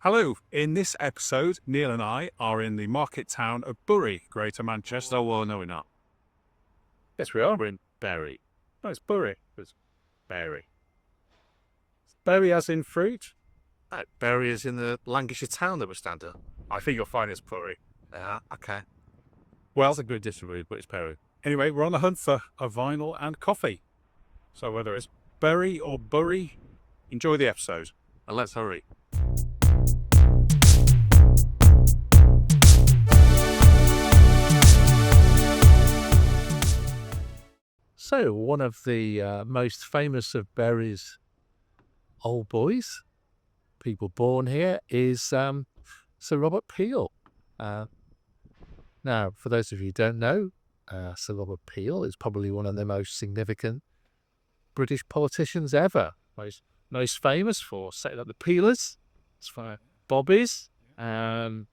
Hello, in this episode, Neil and I are in the market town of Bury, Greater Manchester. Well, no, we're not. Yes, we are. We're in Bury. No, it's Bury. It's Bury. Bury as in fruit? Bury is in the Lancashire town that we're standing. I think you'll find it's Bury. Okay. Well, That's a good distribution, but it's Bury. anyway, we're on the hunt for a vinyl and coffee. So whether it's Bury or Bury, enjoy the episode. And let's hurry. So, one of the most famous of Bury's old boys, people born here, is Sir Robert Peel. Now, for those of you who don't know, Sir Robert Peel is probably one of the most significant British politicians ever. Most famous for setting up the Peelers, as for Bobbies, both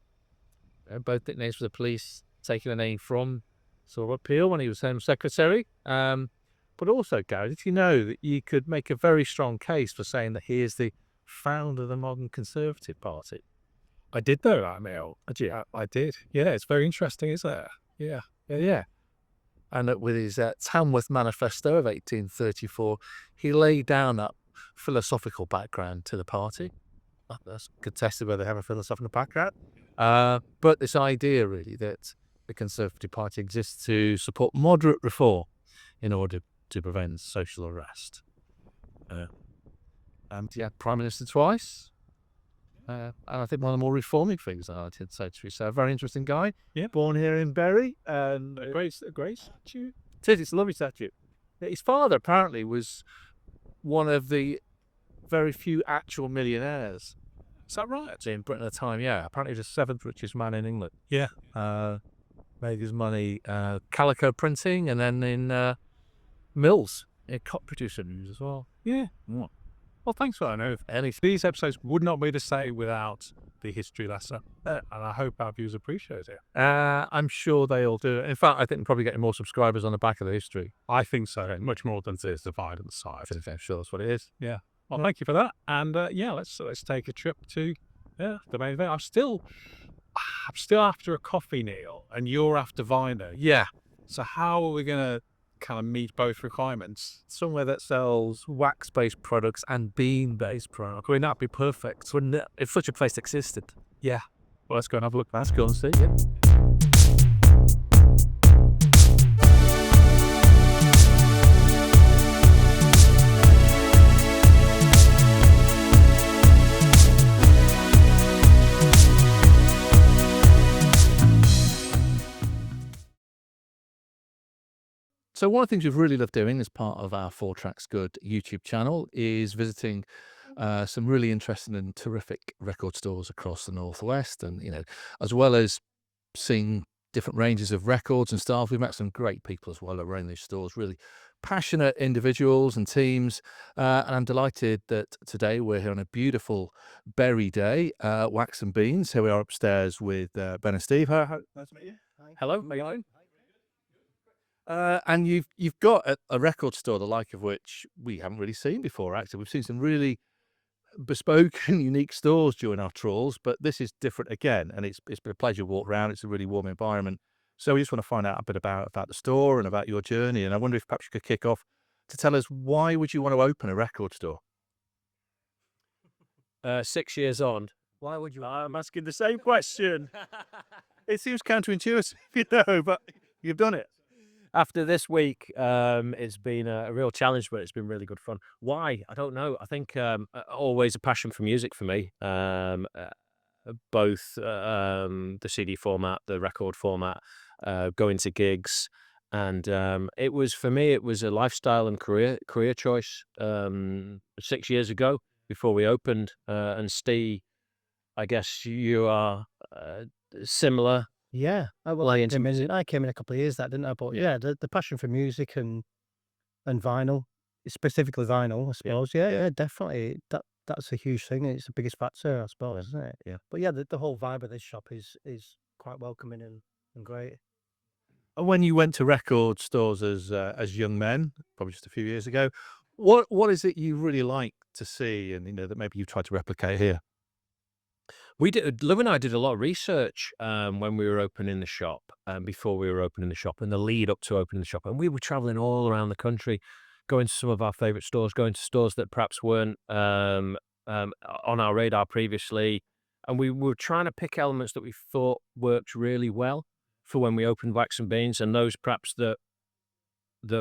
nicknames for the police, taking a name from Sir Robert Peel when he was Home Secretary. But also, Gary, did you know that you could make a very strong case for saying that he is the founder of the modern Conservative Party? I did know that, Neil. Did you? I did. Yeah, it's very interesting, isn't it? Yeah. And that with his Tamworth Manifesto of 1834, he laid down that philosophical background to the party. That's contested whether they have a philosophical background. But this idea, really, that the Conservative Party exists to support moderate reform in order to prevent social unrest. And he had Prime Minister twice. And I think one of the more reforming things in the 19th century. So a very interesting guy. Yeah. Born here in Bury. And A great statue. it's a lovely statue. His father apparently was one of the very few actual millionaires Is that right? in Britain at the time. Yeah, apparently he was the seventh richest man in England. Yeah. Made his money calico printing and then in mills, cot producing as well. Yeah. Well, thanks for that. I know these episodes would not be the same without the history lesson, and I hope our viewers appreciate it. I'm sure they'll do it. In fact, I think they're probably getting more subscribers on the back of the history. I think so, much more than there's the violence side. I'm sure that's what it is. Yeah. Well, thank you for that. And let's take a trip to the main event. I'm still after a coffee, Neil, and you're after vinyl. Yeah. So how are we gonna kind of meet both requirements? Somewhere that sells wax-based products and bean-based products. I mean, that'd be perfect, wouldn't it? If such a place existed. Yeah. Well, let's go and have a look. Let's go and see it. So one of the things we've really loved doing as part of our 4 Tracks Good YouTube channel is visiting some really interesting and terrific record stores across the Northwest, and as well as seeing different ranges of records and styles. We've met some great people as well around these stores, really passionate individuals and teams, and I'm delighted that today we're here on a beautiful berry day, Wax and Beans. Here we are upstairs with Ben and Steve. Nice to meet you. Hello, Megan. And you've got a record store the like of which we haven't really seen before. Actually, we've seen some really bespoke and unique stores during our trawls, but this is different again, and it's been a pleasure to walk around. It's a really warm environment. So we just want to find out a bit about the store and about your journey. And I wonder if perhaps you could kick off to tell us, why would you want to open a record store? 6 years on. Why would you? I'm asking the same question. It seems counterintuitive, but you've done it. After this week, it's been a real challenge, but it's been really good fun. Why? I don't know. I think always a passion for music for me. Both the CD format, the record format, going to gigs, and it was a lifestyle and career choice. 6 years ago, before we opened, and Steve, I guess you are similar. Yeah, I came in a couple of years that, didn't I? But yeah, the passion for music and vinyl, specifically vinyl, I suppose. Yeah, definitely. That's a huge thing. It's the biggest factor, I suppose, isn't it? Yeah. But yeah, the whole vibe of this shop is quite welcoming and great. When you went to record stores as young men, probably just a few years ago, what is it you really like to see, and that maybe you tried to replicate here? Lou and I did a lot of research when we were opening the shop, before we were opening the shop, and the lead up to opening the shop. And we were traveling all around the country, going to some of our favorite stores, going to stores that perhaps weren't on our radar previously. And we were trying to pick elements that we thought worked really well for when we opened Wax and Beans, and those perhaps that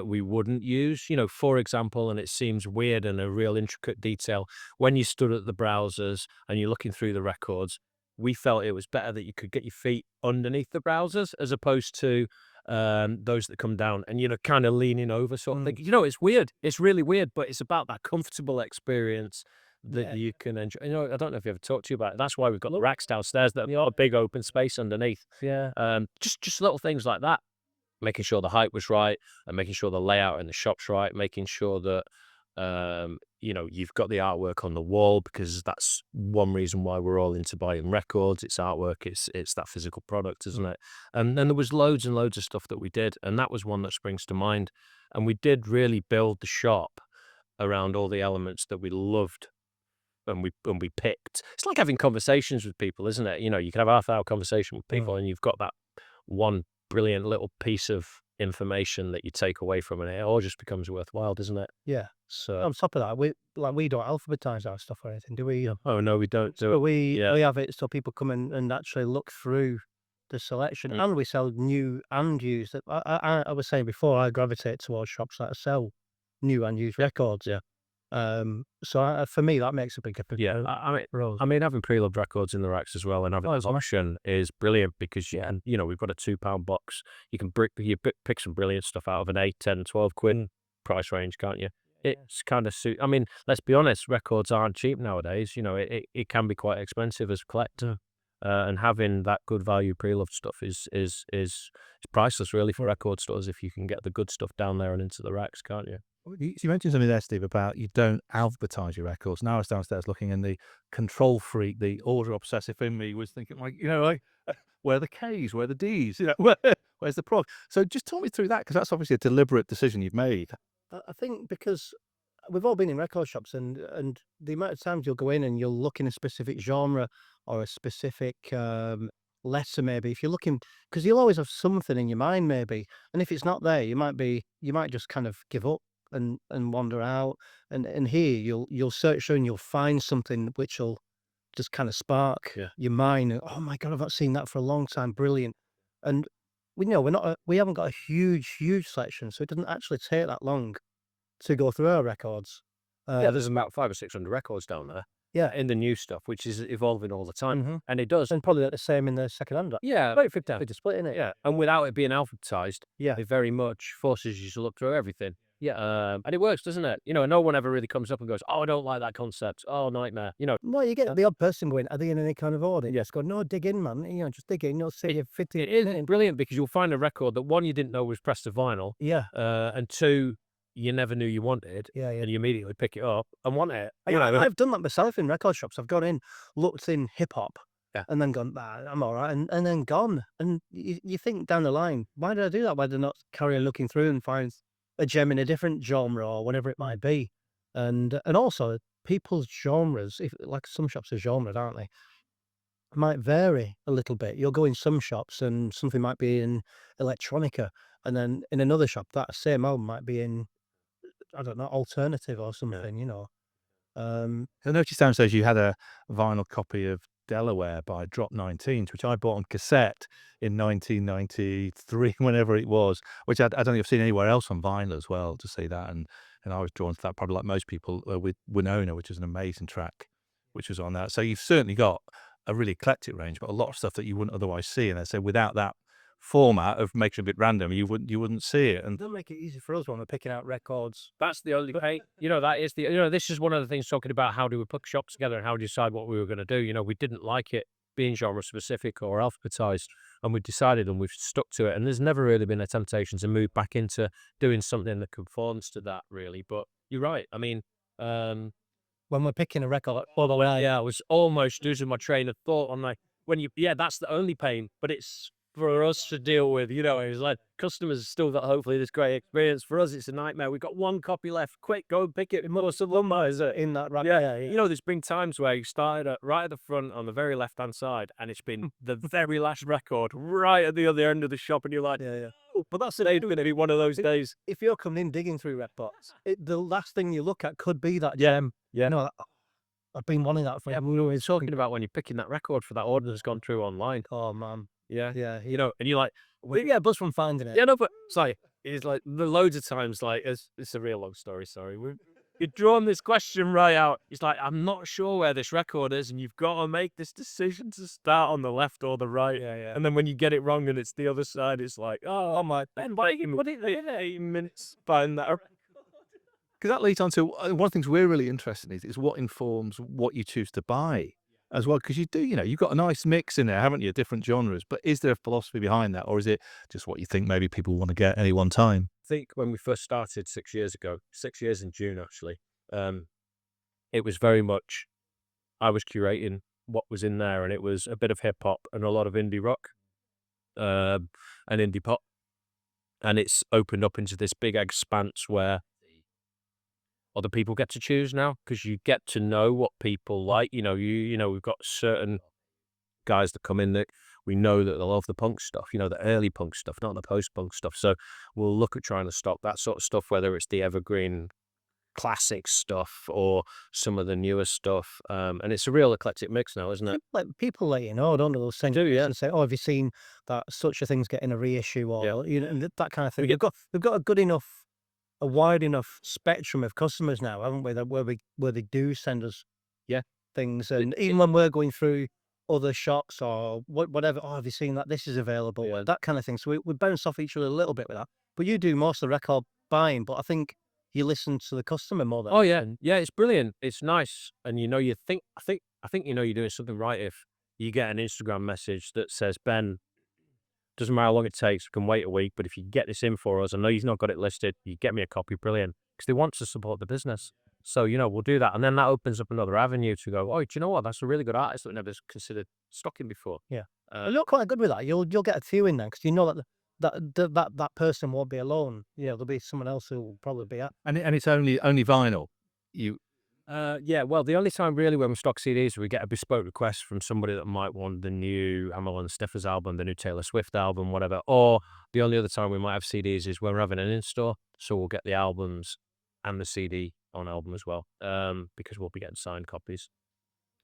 we wouldn't use. For example, and it seems weird and a real intricate detail, when you stood at the browsers and you're looking through the records, we felt it was better that you could get your feet underneath the browsers as opposed to those that come down and, kind of leaning over sort of thing. It's weird. It's really weird, but it's about that comfortable experience that you can enjoy. I don't know if you ever talked to you about it. That's why we've got the racks downstairs that have a big open space underneath. Yeah. Just little things like that. Making sure the height was right and making sure the layout in the shop's right, making sure that, you've got the artwork on the wall, because that's one reason why we're all into buying records. It's artwork, it's that physical product, isn't it? And then there was loads and loads of stuff that we did, and that was one that springs to mind. And we did really build the shop around all the elements that we loved and we picked. It's like having conversations with people, isn't it? You can have a half-hour conversation with people and you've got that one brilliant little piece of information that you take away from it. It all just becomes worthwhile, doesn't it? Yeah. So, On top of that, we don't alphabetize our stuff or anything, do we? oh no, we don't do But it. we Yeah. have it so people come in and actually look through the selection, and we sell new and used. I was saying before, I gravitate towards shops that sell new and used records. Yeah. So for me, that makes a big difference. Yeah, I mean, having pre-loved records in the racks as well, and having that option is brilliant because we've got a £2 box. You can pick some brilliant stuff out of an 8, 10, 12 quid price range, can't you? It's kind of I mean, let's be honest, records aren't cheap nowadays. It can be quite expensive as a collector, and having that good value pre-loved stuff is priceless, really, for record stores if you can get the good stuff down there and into the racks, can't you? You mentioned something there, Steve, about you don't alphabetize your records. Now I was downstairs looking, and the control freak, the order obsessive in me was thinking, where are the K's, where are the D's, where's the prog? So just talk me through that, because that's obviously a deliberate decision you've made. I think because we've all been in record shops, and the amount of times you'll go in and you'll look in a specific genre or a specific letter, maybe if you're looking, because you'll always have something in your mind, maybe, and if it's not there, you might just kind of give up and wander out, and here you'll search through and you'll find something which will just kind of spark your mind. Oh my god, I've not seen that for a long time. Brilliant. And we haven't got a huge selection, so it doesn't actually take that long to go through our records. There's about 500 or 600 records down there. Yeah. In the new stuff, which is evolving all the time, and it does. And probably the same in the second hand. Yeah, Very 50-50 split, isn't it? yeah, and without it being alphabetized, Yeah. it very much forces you to look through everything. Yeah, and it works, doesn't it? No one ever really comes up and goes, "Oh, I don't like that concept. Oh, nightmare." No, you get the odd person going, "Are they in any kind of order?" Yes. Go, "No, dig in, man. Just dig in. You'll see you fit It it." is brilliant because you'll find a record that, one, you didn't know was pressed to vinyl, Yeah. and two, you never knew you wanted, Yeah. and you immediately pick it up and want it. I've done that myself in record shops. I've gone in, looked in hip hop, Yeah. and then gone, I'm all right, and then gone. And you think down the line, why did I do that? Why did I not carry on looking through and find a gem in a different genre or whatever it might be? And also people's genres, if like some shops are genres, aren't they? Might vary a little bit. You'll go in some shops and something might be in electronica, and then in another shop that same album might be in, I don't know, alternative or something. I noticed downstairs you had a vinyl copy of Delaware by Drop 19s, which I bought on cassette in 1993, whenever it was, which I don't think I've seen anywhere else on vinyl as well, to see that. And I was drawn to that, probably like most people, with Winona, which is an amazing track, which was on that. So you've certainly got a really eclectic range, but a lot of stuff that you wouldn't otherwise see. And I say without that format of making it a bit random, you wouldn't see it. And They'll make it easy for us when we're picking out records. That's the only way. That is this is one of the things talking about how do we put shops together and how we decide what we were going to do. We didn't like it being genre specific or alphabetized, and we decided and we've stuck to it. And there's never really been a temptation to move back into doing something that conforms to that, really. But you're right. I mean, When we're picking a record, all the way, I was almost losing my train of thought on that's the only pain, but it's for us to deal with. You know, it was like customers still got hopefully this great experience. For us, it's a nightmare. We've got one copy left. Quick, go and pick it. Most of them is it? in that rack. Yeah, you know, there's been times where you started right at the front on the very left-hand side, and it's been the very last record right at the other end of the shop, and you're like, Yeah. "Oh," but that's today's going to be one of those days. If you're coming in digging through records, the last thing you look at could be that Yeah, gem. yeah. You know, I've been wanting that for. Yeah, we were talking about when you're picking that record for that order that's gone through online. Oh man. Yeah, Yeah. you know, and you're like, We get a buzz from finding it. yeah, no, but it's like, the loads of times, like, it's a real long story. Sorry, you've drawn this question right out. It's like, I'm not sure where this record is, and you've got to make this decision to start on the left or the right. Yeah. And then when you get it wrong and it's the other side, it's like, oh my, Ben, what did they 8 minutes find that? Because that leads on to one of the things we're really interested in is what informs what you choose to buy as well. Because you do, you know, you've got a nice mix in there, haven't you? Different genres. But is there a philosophy behind that? Or is it just what you think maybe people want to get any one time? I think when we first started 6 years ago, 6 years in June, actually, it was very much, I was curating what was in there, and it was a bit of hip hop and a lot of indie rock, and indie pop. And it's opened up into this big expanse where other people get to choose now, because you get to know what people like. You know, we've got certain guys that come in that we know that they love the punk stuff, you know, the early punk stuff, not the post-punk stuff. So we'll look at trying to stock that sort of stuff, whether it's the evergreen classic stuff or some of the newer stuff. And it's a real eclectic mix now, isn't it? Like people let you know, don't they? They'll send Do, you yeah. and say, "Oh, have you seen that such a thing's getting a reissue?" Or Yeah. you know, and that kind of thing. We We've got a good enough, a wide enough spectrum of customers now, haven't we? That where they do send us Yeah. things, and even when we're going through other shops or whatever, oh, have you seen that? This is available, Yeah. that kind of thing. So we bounce off each other a little bit with that. But you do most of the record buying, but I think you listen to the customer more than. Oh yeah, it's brilliant. It's nice, and I think you know you're doing something right if you get an Instagram message that says, Ben, doesn't matter how long it takes, we can wait a week, but if you get this in for us, I know you've not got it listed, you get me a copy, brilliant, because they want to support the business. So you know we'll do that, and then that opens up another avenue to go. Oh, do you know what? That's a really good artist that we never considered stocking before. Yeah. You look quite good with that. You'll get a few in there because you know that person won't be alone. Yeah, there'll be someone else who will probably be at. And it's only vinyl. You Yeah, well, the only time really when we stock CDs, we get a bespoke request from somebody that might want the new Hamill and Stiffers album, the new Taylor Swift album, whatever. Or the only other time we might have CDs is when we're having an in-store, so we'll get the albums and the CD on album as well, because we'll be getting signed copies,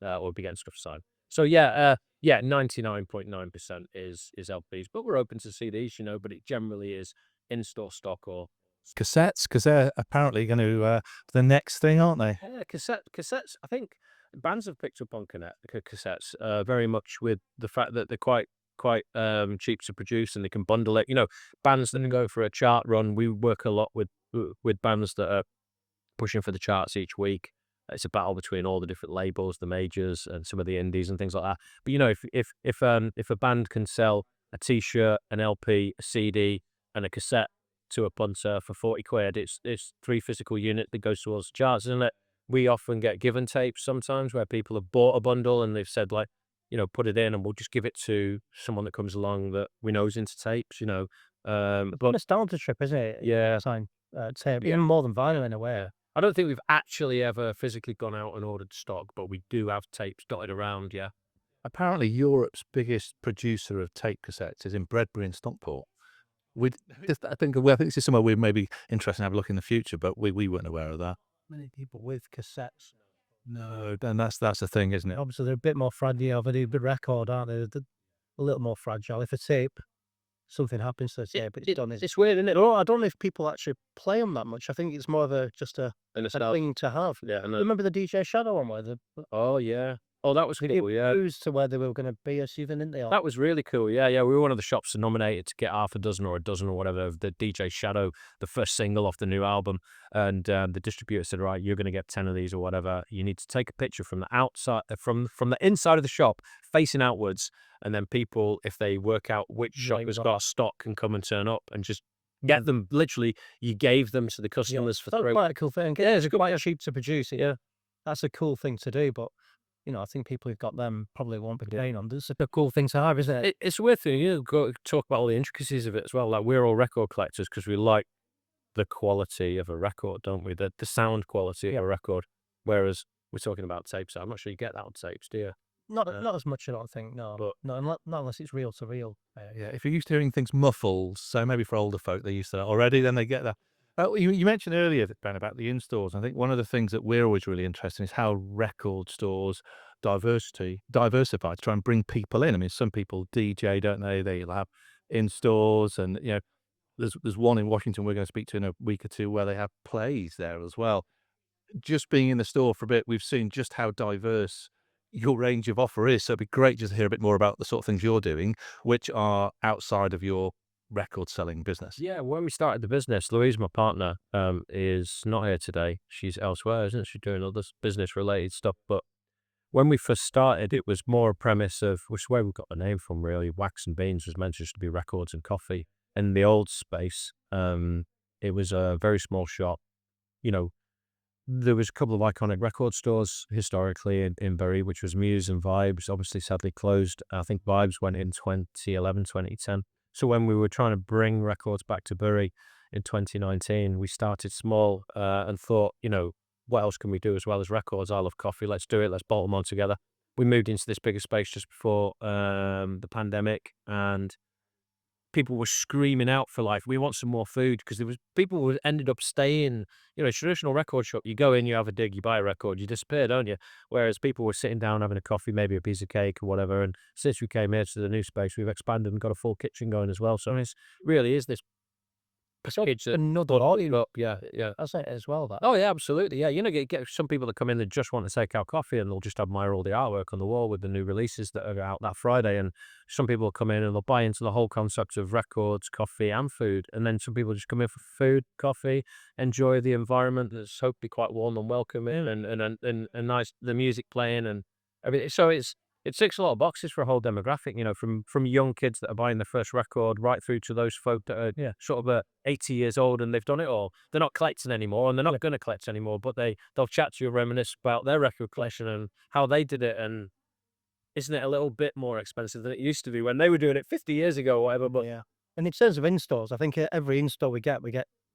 or we'll be getting stuff signed. So yeah, 99.9% is LPs, but we're open to CDs, you know. But it generally is in-store stock or. cassettes, because they're apparently going to the next thing, aren't they? Yeah, cassettes. I think bands have picked up on cassettes very much with the fact that they're quite cheap to produce and they can bundle it. You know, bands that go for a chart run. We work a lot with bands that are pushing for the charts each week. It's a battle between all the different labels, the majors, and some of the indies and things like that. But you know, if a band can sell a T-shirt, an LP, a CD, and a cassette to a punter for 40 quid, it's 3 physical unit that goes towards the charts, isn't it? We often get given tapes sometimes where people have bought a bundle and they've said, like, you know, put it in and we'll just give it to someone that comes along that we know is into tapes, you know. But Nostalgia trip, isn't it? yeah, Sign tape, even more than vinyl in a way. I don't think we've actually ever physically gone out and ordered stock, but we do have tapes dotted around, yeah. Apparently, Europe's biggest producer of tape cassettes is in Bredbury in Stockport. I think this is somewhere we may be interested in have a look in the future, but we weren't aware of that. Many people with cassettes. No, and that's the thing, isn't it? Obviously, they're a bit more fragile of a record, aren't they? They're a little more fragile. If a tape, something happens to the tape, it's done. It's weird, isn't it? I don't know if people actually play them that much. I think it's more of just a thing to have. Yeah, Remember the DJ Shadow one where oh yeah. Oh, that was cool, yeah. proves to where they were going to be or something, didn't they? That was really cool. Yeah. We were one of the shops nominated to get half a dozen or a dozen or whatever of the DJ Shadow, the first single off the new album. And the distributor said, right, you're going to get 10 of these or whatever. You need to take a picture from the outside, from the inside of the shop, facing outwards. And then people, if they work out which shop has got stock, can come and turn up and just get them. Literally, you gave them to the customers for That's free. quite a cool thing. Yeah, it's quite cheap to produce it. Yeah, that's a cool thing to do. But I think people who've got them probably won't be paying on. It's a cool thing to have, isn't it? It's a weird thing, go talk about all the intricacies of it as well. Like, we're all record collectors because we like the quality of a record, don't we? The sound quality of a record. Whereas we're talking about tapes. I'm not sure you get that on tapes, do you? Not as much, I don't think. No, But no, not unless it's reel to reel. Yeah, if you're used to hearing things muffled, so maybe for older folk, they're used to that already, then they get that. You mentioned earlier, Ben, about the in-stores. I think one of the things that we're always really interested in is how record stores diversify to try and bring people in. I mean, some people DJ, don't they? They'll have in-stores, and there's one in Washington we're going to speak to in a week or two where they have plays there as well. Just being in the store for a bit, we've seen just how diverse your range of offer is. So it'd be great just to hear a bit more about the sort of things you're doing, which are outside of your record selling business. yeah, when we started the business, Louise, my partner, is not here today. She's elsewhere, isn't she? Doing other business related stuff. But when we first started, it was more a premise of, which is where we got the name from, really. Wax and Beans was meant just to be records and coffee. In the old space, it was a very small shop. There was a couple of iconic record stores historically in Bury, which was Muse and Vibes, obviously sadly closed. I think Vibes went in 2011, 2010. So when we were trying to bring records back to Bury in 2019, we started small and thought, what else can we do as well as records? I love coffee. Let's do it. Let's bolt them on together. We moved into this bigger space just before the pandemic, and people were screaming out for, like, we want some more food, because there was people who ended up staying. Traditional record shop, you go in, you have a dig, you buy a record, you disappear, don't you? Whereas people were sitting down having a coffee, maybe a piece of cake or whatever. And since we came here to the new space, we've expanded and got a full kitchen going as well. So it really is this package that Another audience, up. Yeah, yeah. that's it as well. That Oh yeah, absolutely. Yeah, get some people that come in that just want to take out coffee, and they'll just admire all the artwork on the wall with the new releases that are out that Friday. And some people will come in and they'll buy into the whole concept of records, coffee, and food. And then some people just come in for food, coffee, enjoy the environment that's hopefully quite warm and welcoming, and nice, the music playing and everything. So it ticks a lot of boxes for a whole demographic, from young kids that are buying their first record right through to those folk that are sort of 80 years old and they've done it all. They're not collecting anymore, and they're not going to collect anymore, but they'll chat to you, reminisce about their record collection and how they did it. And isn't it a little bit more expensive than it used to be when they were doing it 50 years ago or whatever? But yeah. And in terms of in-stores, I think every in-store we get,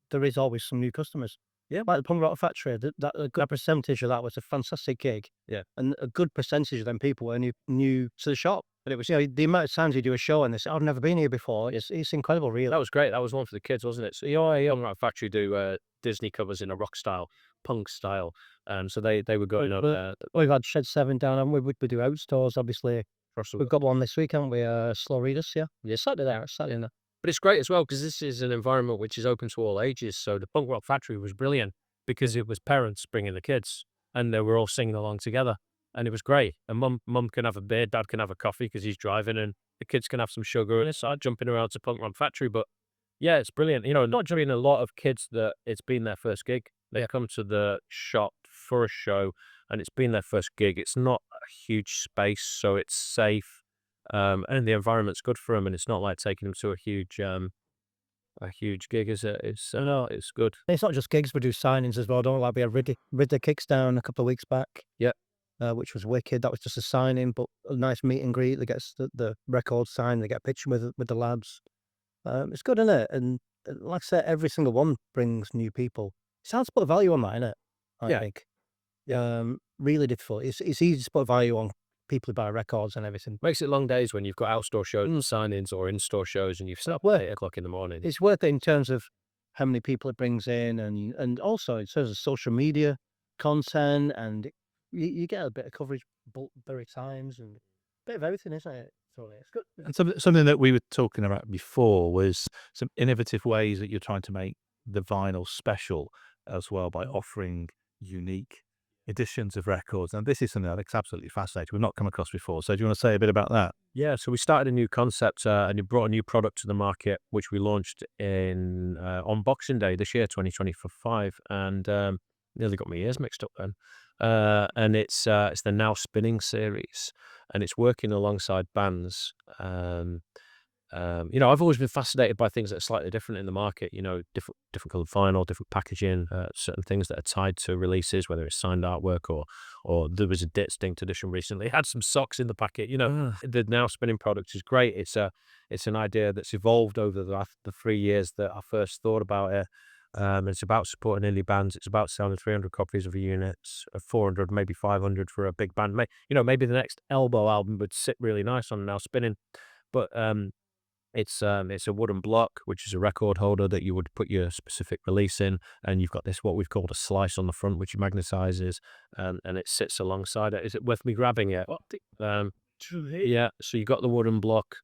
there is always some new customers. Yeah. Like the Punk Rock Factory, that a good percentage of that was a fantastic gig. Yeah. And a good percentage of them people were new to the shop. But it was, the amount of times you do a show and they say, I've never been here before. It's incredible, really. that was great. That was one for the kids, wasn't it? So Punk Rock Factory do Disney covers in a rock style, punk style. So they were going up there. We've had Shed 7 down, and we do outstores, obviously. We've got one this week, haven't we? Slow Readers, yeah. Yeah, Saturday there. But it's great as well, because this is an environment which is open to all ages. So the Punk Rock Factory was brilliant because it was parents bringing the kids, and they were all singing along together, and it was great. And mum can have a beer, dad can have a coffee because he's driving, and the kids can have some sugar, and it's jumping around to Punk Rock Factory. But yeah, it's brilliant. Not just being a lot of kids that it's been their first gig. They come to the shop for a show, and it's been their first gig. It's not a huge space, so it's safe. And the environment's good for them, and it's not like taking them to a huge gig, is it? It's good. It's not just gigs, we do signings as well, don't we? Like we had Ridley Kicks down a couple of weeks back. Yeah. Which was wicked. That was just a signing, but a nice meet and greet. They get the record signed, they get a picture with the lads. It's good, isn't it? And like I said, every single one brings new people. It's hard to put a value on that, isn't it? I think. Really difficult. It's easy to put a value on people who buy records and everything. Makes it long days when you've got outdoor shows and signings, or in-store shows, and you've set up at 8 o'clock in the morning. It's worth it in terms of how many people it brings in, and also in terms of social media content, and you get a bit of coverage, Bury Times, and a bit of everything, isn't it? Totally. It's good. And something that we were talking about before was some innovative ways that you're trying to make the vinyl special as well by offering unique editions of records. And this is something that's absolutely fascinating. We've not come across before. So do you want to say a bit about that? Yeah, so we started a new concept and you brought a new product to the market, which we launched on Boxing Day this year, 2025, and nearly got my ears mixed up then. And it's the Now Spinning series, and it's working alongside bands I've always been fascinated by things that are slightly different in the market. Different colored vinyl, different packaging, certain things that are tied to releases, whether it's signed artwork or there was a distinct edition recently. It had some socks in the packet. The now spinning product is great. It's an idea that's evolved over the 3 years that I first thought about it. It's about supporting indie bands. It's about selling 300 copies of a unit, 400, maybe 500 for a big band. Maybe the next Elbow album would sit really nice on Now Spinning, but it's a wooden block, which is a record holder that you would put your specific release in, and you've got this what we've called a slice on the front, which magnetizes, and it sits alongside it. Is it worth me grabbing it? Yeah. So you got the wooden block.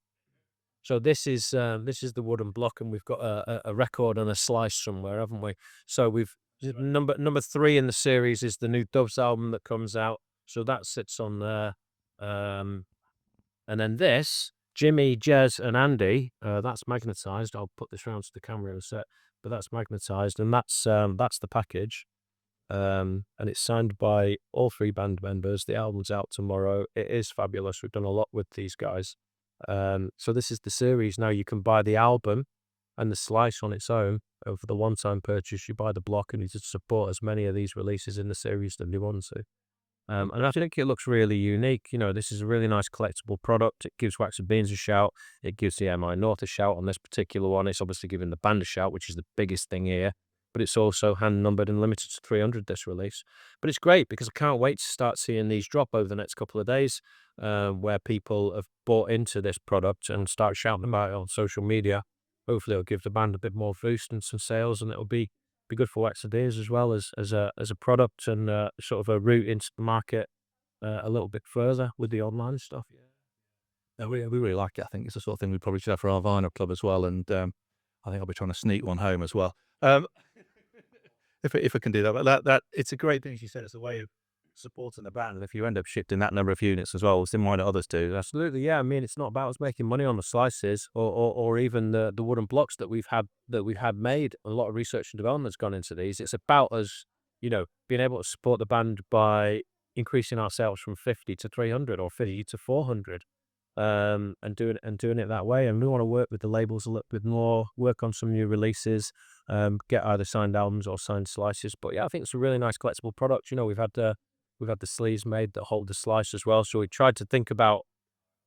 So this is the wooden block, and we've got a record and a slice somewhere, haven't we? So we've number 3 in the series is the new Doves album that comes out. So that sits on there, and then this Jimmy, Jez, and Andy. That's magnetized. I'll put this round to the camera in a sec, but that's magnetized, and that's the package. And it's signed by all 3 band members. The album's out tomorrow. It is fabulous. We've done a lot with these guys. So this is the series. Now you can buy the album and the slice on its own. For the one-time purchase, you buy the block, and you just support as many of these releases in the series that you want to. And I think it looks really unique. This is a really nice collectible product. It gives Wax and Beans a shout. It gives the MI North a shout on this particular one. It's obviously giving the band a shout, which is the biggest thing here. But it's also hand-numbered and limited to 300, this release. But it's great because I can't wait to start seeing these drop over the next couple of days, where people have bought into this product and start shouting about it on social media. Hopefully it'll give the band a bit more boost and some sales, and it'll be good for Wax Ideas as well as a product and sort of a route into the market a little bit further with the online stuff. No, we really like it. I think it's the sort of thing we probably should have for our vinyl club as well. And I think I'll be trying to sneak one home as well. If I can do that. But that it's a great thing, as you said. It's a way of supporting the band. And if you end up shifting that number of units as well, then why not others do? Absolutely, yeah. I mean, it's not about us making money on the slices or even the wooden blocks that we've had made. A lot of research and development has gone into these. It's about us, being able to support the band by increasing our sales from 50 to 300 or 50 to 400, and doing it that way. And we want to work with the labels a little bit more, work on some new releases, get either signed albums or signed slices. But yeah, I think it's a really nice collectible product. We've had the sleeves made that hold the slice as well. So we tried to think about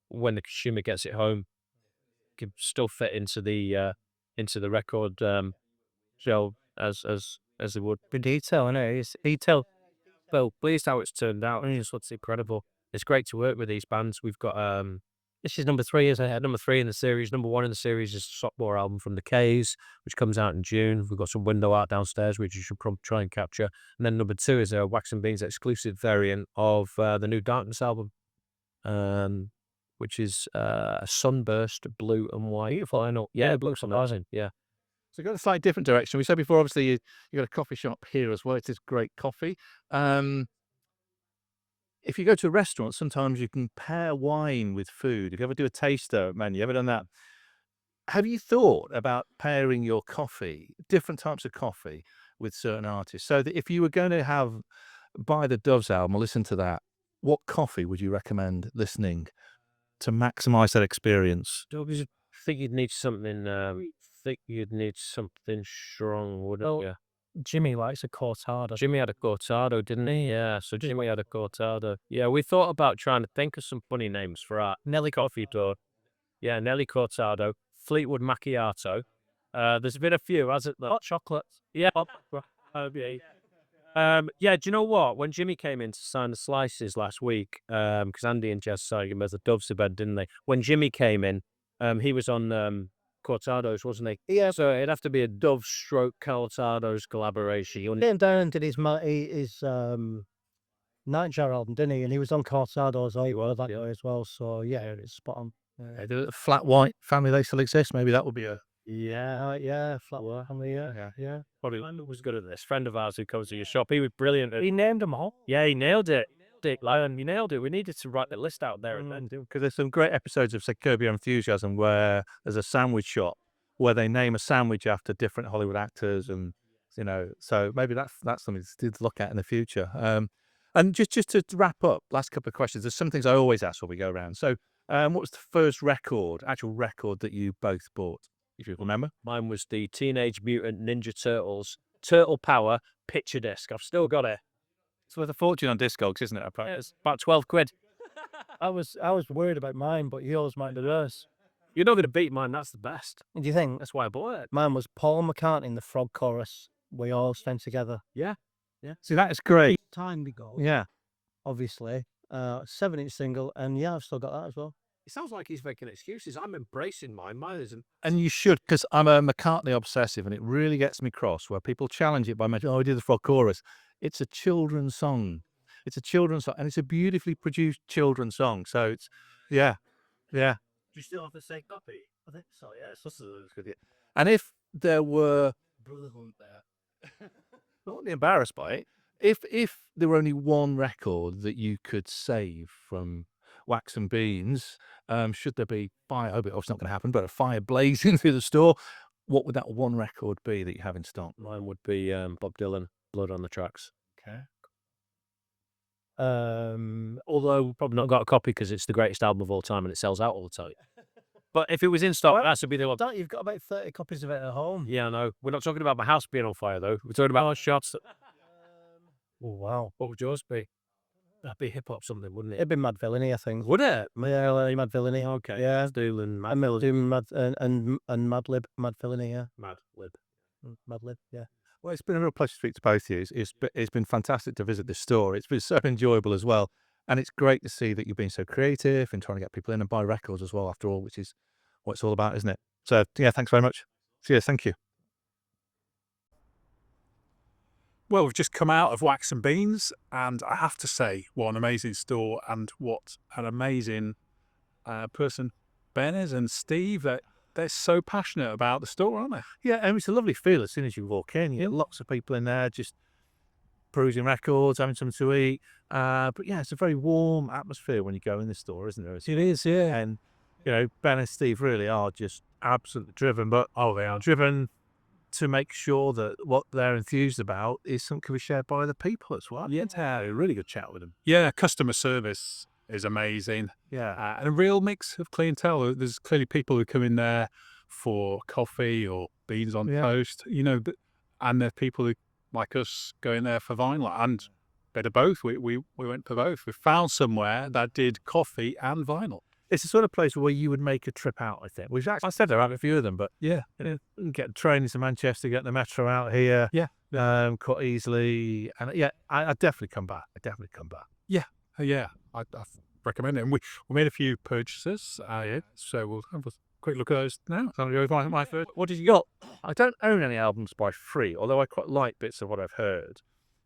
when the consumer gets it home, can still fit into the record shell as it would. The detail, I know, it's detail. Well, pleased how it's turned out. It's what's incredible. It's great to work with these bands. We've got This is number 3, isn't it? number 3 in the series. Number 1 in the series is the sophomore album from the K's, which comes out in June. We've got some window art downstairs, which you should probably try and capture. And then number 2 is a Wax and Beans exclusive variant of the new Darkness album, which is a sunburst blue and white. Beautiful, I know. Yeah, blue sunburst. Yeah. So go a slightly different direction. We said before, obviously, you got a coffee shop here as well. It is great coffee. If you go to a restaurant, sometimes you can pair wine with food. If you ever do a taster menu, you ever done that? Have you thought about pairing your coffee, different types of coffee, with certain artists? So that if you were going to buy the Doves album or listen to that, what coffee would you recommend listening to maximize that experience? I think you'd need something. Strong, wouldn't you? Jimmy likes a cortado. Jimmy had a cortado, didn't he? Yeah, so Jimmy had a cortado. Yeah, we thought about trying to think of some funny names for our Nelly coffee door. Yeah, Nelly Cortado, Fleetwood Macchiato. There's been a few, hasn't there? Hot chocolate. Yeah. Yeah, do you know what? When Jimmy came in to sign the slices last week, because Andy and Jess signed him as a Doves to bed, didn't they? When Jimmy came in, he was on Cortados, wasn't he? Yeah. So it'd have to be a Dove stroke Cortados collaboration. He came down and did his Nightjar album, didn't he? And he was on Cortados that way as well. So yeah, it's spot on. The Flat White family, they still exist. Maybe that would be a... Yeah, Flat White family, yeah. Probably was good at this. Friend of ours who comes to your shop, he was brilliant. He named them all. Yeah, he nailed it. Dick Lion, you nailed it. We needed to write the list out there and then do. Because there's some great episodes of, say, Curb Your Enthusiasm where there's a sandwich shop where they name a sandwich after different Hollywood actors, and so maybe that's something to look at in the future. And just to wrap up, last couple of questions. There's some things I always ask when we go around. So What was the first actual record that you both bought, if you remember? Mine was the Teenage Mutant Ninja Turtles Turtle Power picture disc. I've still got it. It's worth a fortune on Discogs, isn't it? It's about 12 quid. I was worried about mine, but yours might be worse. You're not going to beat mine. That's the best. Do you think? That's why I bought it. Mine was Paul McCartney in the Frog Chorus. We all stand together. Yeah. See, that is great. Time ago. Yeah. Obviously. 7-inch single, and yeah, I've still got that as well. It sounds like he's making excuses. I'm embracing mine. Mine isn't. And you should, because I'm a McCartney obsessive, and it really gets me cross where people challenge it by mentioning, "Oh, I did the Frog Chorus." It's a children's song. It's a children's song, and it's a beautifully produced children's song. So it's, yeah. Do you still have the same copy? I think so, yes. And if there were Brotherhood there, not be embarrassed by it. If there were only one record that you could save from Wax and Beans, should there be fire? I hope it's not going to happen, but a fire blazing through the store, what would that one record be that you have in stock? Mine would be Bob Dylan, Blood on the Tracks. Okay. Although probably not got a copy because it's the greatest album of all time and it sells out all the time. But if it was in stock, Well, that would be the one. You've got about 30 copies of it at home. Yeah, I know. We're not talking about my house being on fire though. We're talking about our shots. Oh, wow. What would yours be? That'd be hip hop something, wouldn't it? It'd be Mad Villainy, I think. Would it? Yeah, like Mad Villainy. Okay. Yeah. Doolin, Mad, And doing Mad and Mad Lib, Mad Villainy, yeah. Mad Lib. Mad Lib, yeah. Well, it's been a real pleasure to speak to both of you. It's been fantastic to visit this store. It's been so enjoyable as well. And it's great to see that you've been so creative and trying to get people in and buy records as well, after all, which is what it's all about, isn't it? So, yeah, thanks very much. Cheers, thank you. Well, we've just come out of Wax and Beans, and I have to say, what an amazing store and what an amazing person Ben is and Steve. They're so passionate about the store, aren't they? Yeah, and it's a lovely feel as soon as you walk in. You get lots of people in there just perusing records, having something to eat. But yeah, it's a very warm atmosphere when you go in the store, isn't there? It is, yeah. And, you know, Ben and Steve really are just absolutely driven, but They are. driven to make sure that what they're enthused about is something can be shared by other people as well. Yeah, had a really good chat with them. Yeah, customer service is amazing. Yeah. And a real mix of clientele. There's clearly people who come in there for coffee or beans on toast, you know, and there are people who, like us, go in there for vinyl and a bit of both. We went for both. We found somewhere that did coffee and vinyl. It's the sort of place where you would make a trip out, I think. Which actually, I said there are a few of them, but Yeah. you can get the train into Manchester, get the metro out here, quite easily. And yeah, I definitely come back. Yeah, I recommend it. And we made a few purchases, so we'll have a quick look at those now. So I'll go with my first. What did you got? I don't own any albums by Free, although I quite like bits of what I've heard.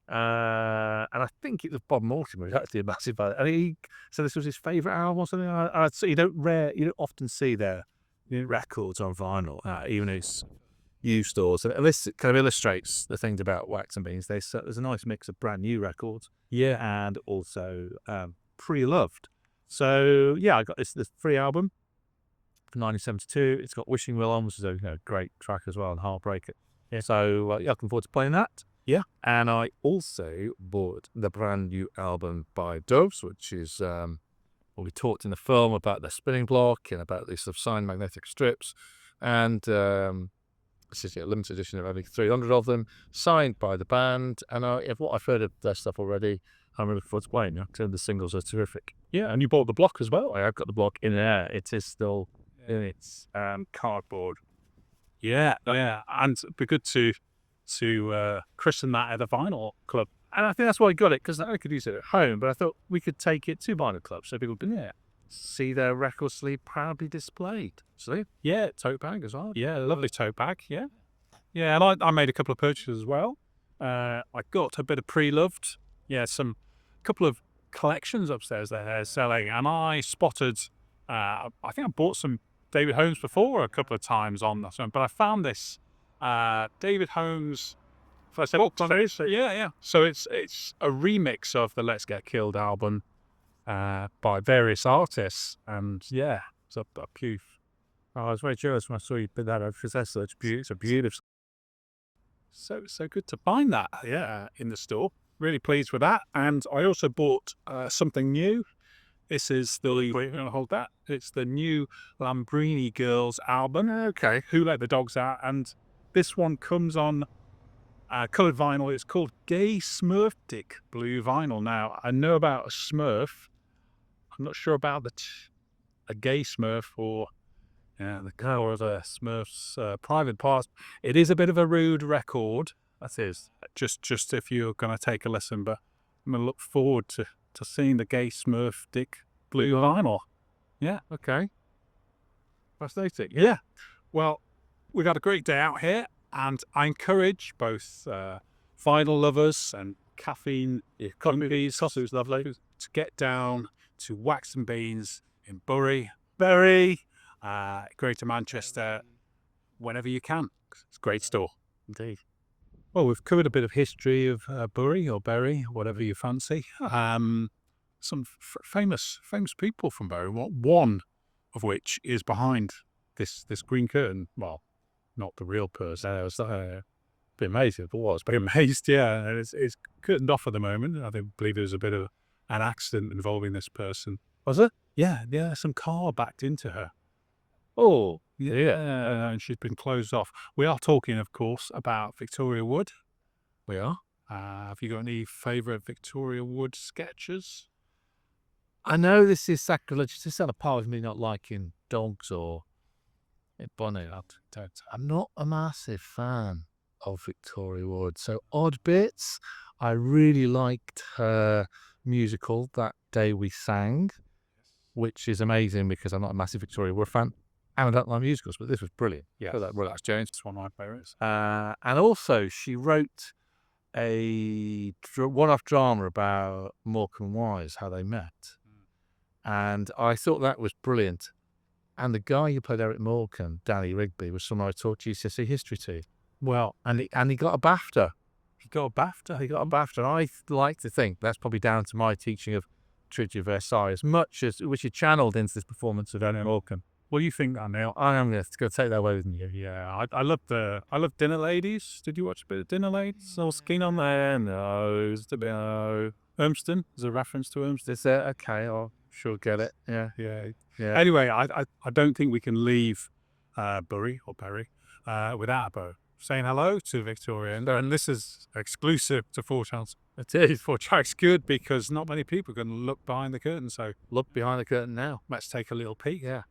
And I think it was Bob Mortimer who's actually a massive fan. And he said this was his favourite album or something. So you don't often see their records on vinyl, even in used stores. And this kind of illustrates the things about Wax and Beans. There's a nice mix of brand new records, and also pre-loved. So yeah, I got this Free album from 1972. It's got Wishing Well On, which is a great track as well, and Heartbreaker. Yeah. So looking forward to playing that. Yeah. And I also bought the brand new album by Doves, which is we talked in the film about the spinning block and about the sort of signed magnetic strips. And this is a limited edition of only 300 of them, signed by the band. And what I've heard of their stuff already, I'm looking forward to playing. The singles are terrific. Yeah, and you bought the block as well. I've got the block in there. It is still in its cardboard. Yeah, and it'd be good to christen that at a vinyl club. And I think that's why I got it, because I could use it at home, but I thought we could take it to vinyl clubs so people can see their record sleeve proudly displayed. See? Yeah, tote bag as well. Yeah, lovely tote bag. Yeah, and I made a couple of purchases as well. I got a bit of pre-loved. Yeah, couple of collections upstairs that they're selling, and I spotted. I think I bought some David Holmes before a couple of times on that one, but I found this David Holmes. Yeah. So it's a remix of the Let's Get Killed album by various artists, and it's a beaut. I was very curious when I saw you put that up, because that's such beautiful. So good to find that, in the store. Really pleased with that. And I also bought something new. This is the, we're going to hold that. It's the new Lambrini Girls album. Okay. Who Let the Dogs Out? And this one comes on coloured vinyl. It's called Gay Smurftic Blue Vinyl. Now, I know about a Smurf. I'm not sure about a gay Smurf or the colour of a Smurf's private parts. It is a bit of a rude record. That is. Just if you're going to take a listen, but I'm going to look forward to seeing the Gay Smurftic Blue Vinyl. Yeah. Okay. Fascinating. Yeah. Well, we've had a great day out here, and I encourage both vinyl lovers and caffeine junkies to get down to Wax and Beans in Bury, Greater Manchester, whenever you can. It's a great store. Indeed. Well, we've covered a bit of history of Bury or Bury, whatever you fancy. Some famous people from Bury. One of which is behind this green curtain. Well, not the real person. I was be amazed if it was. Be amazed, yeah. And it's curtained off at the moment. I believe there was a bit of an accident involving this person. Was it? Yeah. Some car backed into her. Oh, Yeah, and she's been closed off. We are talking, of course, about Victoria Wood. we are. Have you got any favourite Victoria Wood sketches? I know this is sacrilegious. This is not a part of me not liking dogs or Bonnie. I'm not a massive fan of Victoria Wood. So Odd Bits, I really liked her musical That Day We Sang, which is amazing because I'm not a massive Victoria Wood fan. And I don't like musicals, but this was brilliant. Yeah, So that Relax Jones. it's one of my favourites. And also she wrote a one-off drama about Morecambe and Wise, how they met. And I thought that was brilliant. And the guy who played Eric Morecambe, Danny Rigby, was someone I taught GCSE history to. Well, And he got a BAFTA. he got a BAFTA. He got a BAFTA. And I like to think that's probably down to my teaching of Treaty of Versailles, as much as which he channeled into this performance of Eric Morecambe. What do you think, that, Neil? I am going to go take that away with me. Yeah, I love Dinner Ladies. Did you watch a bit of Dinner Ladies? I was keen on there. No, it's a bit Urmston. There's a reference to Urmston. Is there? Okay, I'll sure get it. Yeah. Yeah. Anyway, I don't think we can leave Bury or Perry without a bow. Saying hello to Victoria, and this is exclusive to Four Tracks. It is. Four Tracks good because not many people can look behind the curtain. So Look behind the curtain now. let's take a little peek. Yeah.